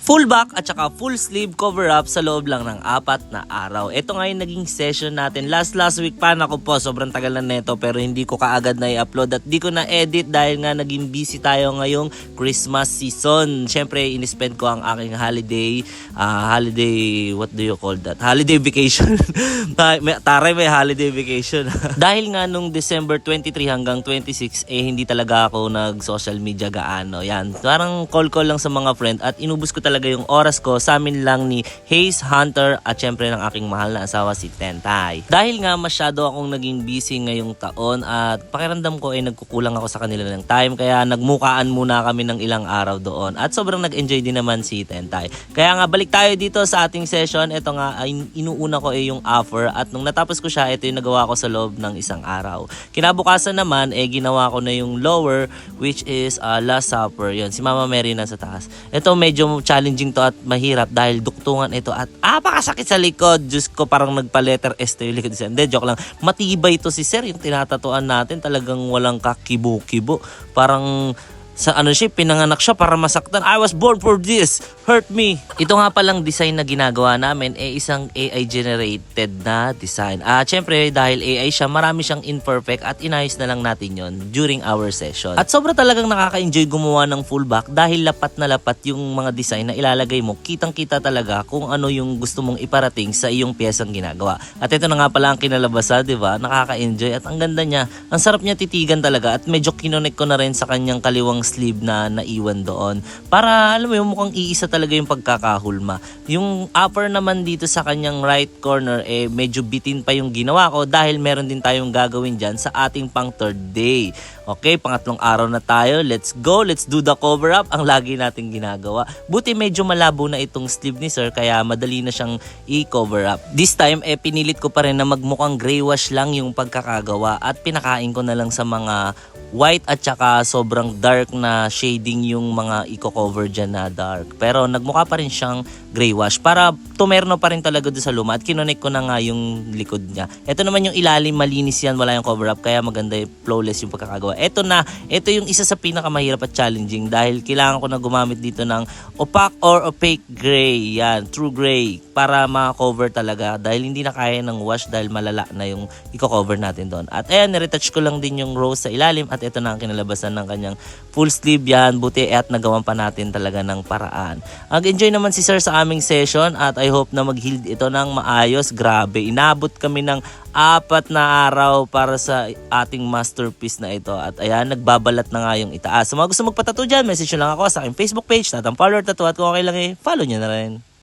full back at saka full sleeve cover up sa loob lang ng 4 na araw. Ito nga yung naging session natin. Last week pa, naku po, sobrang tagal na neto pero hindi ko kaagad na i-upload at di ko na-edit dahil nga naging busy tayo ngayong Christmas season. Siyempre, in-spend ko ang aking holiday, what do you call that? Holiday vacation. Taray, may holiday vacation. Dahil nga nung December 23 hanggang 26, hindi talaga ako nag-social media gaano. Yan, parang call lang sa mga friend at inubos ko talaga yung oras ko sa amin lang ni Hayes, Hunter at syempre ng aking mahal na asawa si Tentay. Dahil nga masyado akong naging busy ngayong taon at pakiramdam ko ay nagkukulang ako sa kanila ng time kaya nagmukaan muna kami ng ilang araw doon at sobrang nag-enjoy din naman si Tentay. Kaya nga balik tayo dito sa ating session. Ito nga ay inuuna ko yung offer at nung natapos ko siya, ito yung nagawa ko sa loob ng isang araw. Kinabukasan naman ginawa ko na yung lower which is Last Supper. Yun, si Mama Mary na sa taas. Ito medyo challenging to at mahirap dahil duktungan ito at pakasakit sa likod. Diyos ko, parang nagpa-letter S to yung likod. Hindi, joke lang. Matibay to si Sir. Yung tinatatuan natin talagang walang kakibo-kibo. Parang sa pinanganak siya para masaktan. I was born for this. Hurt me. Ito nga palang design na ginagawa namin isang AI generated na design. Syempre dahil AI siya, marami siyang imperfect at inayos na lang natin yon during our session. At sobra talagang nakaka-enjoy gumawa ng full back dahil lapat na lapat yung mga design na ilalagay mo. Kitang-kita talaga kung ano yung gusto mong iparating sa iyong piyesang ginagawa. At ito na nga pala ang kinalabasan, di ba? Nakaka-enjoy at ang ganda niya. Ang sarap niya titigan talaga at medyo kinonek ko na rin sa kanyang kaliwang sleeve na naiwan doon. Para alam mo yung mukhang iisa talaga yung pagkakahulma. Yung upper naman dito sa kanyang right corner medyo bitin pa yung ginawa ko dahil meron din tayong gagawin dyan sa ating pang third day. Okay, pangatlong araw na tayo. Let's go. Let's do the cover up. Ang lagi nating ginagawa. Buti medyo malabo na itong sleeve ni Sir kaya madali na siyang i-cover up. This time pinilit ko pa rin na magmukhang gray wash lang yung pagkakagawa at pinakain ko na lang sa mga white at saka sobrang dark na shading yung mga i-cover dyan na dark. Pero nagmukha pa rin siyang gray wash para tumerno pa rin talaga doon sa luma at kinonek ko na nga yung likod niya. Ito naman yung ilalim, malinis yan, wala yung cover up kaya maganda, flawless yung pagkakagawa. Ito yung isa sa pinakamahirap at challenging dahil kailangan ko na gumamit dito ng opaque or opaque gray. Yan, true gray para ma-cover talaga dahil hindi na kaya ng wash dahil malala na yung i-cover natin doon. At ayan, niretouch ko lang din yung rose sa ilalim at ito na ang kinalabasan ng kanyang full sleeve. Yan, buti at nagawan pa natin talaga ng paraan. Nag-enjoy naman si Sir sa aming session at I hope na mag-healed ito ng maayos. Grabe, inabot kami ng 4 na araw para sa ating masterpiece na ito. At ayan, nagbabalat na nga yung itaas. Sa mga gusto magpatato dyan, message nyo lang ako sa aking Facebook page, Tatang Parlor Tattoo. At kung okay lang follow nyo na rin.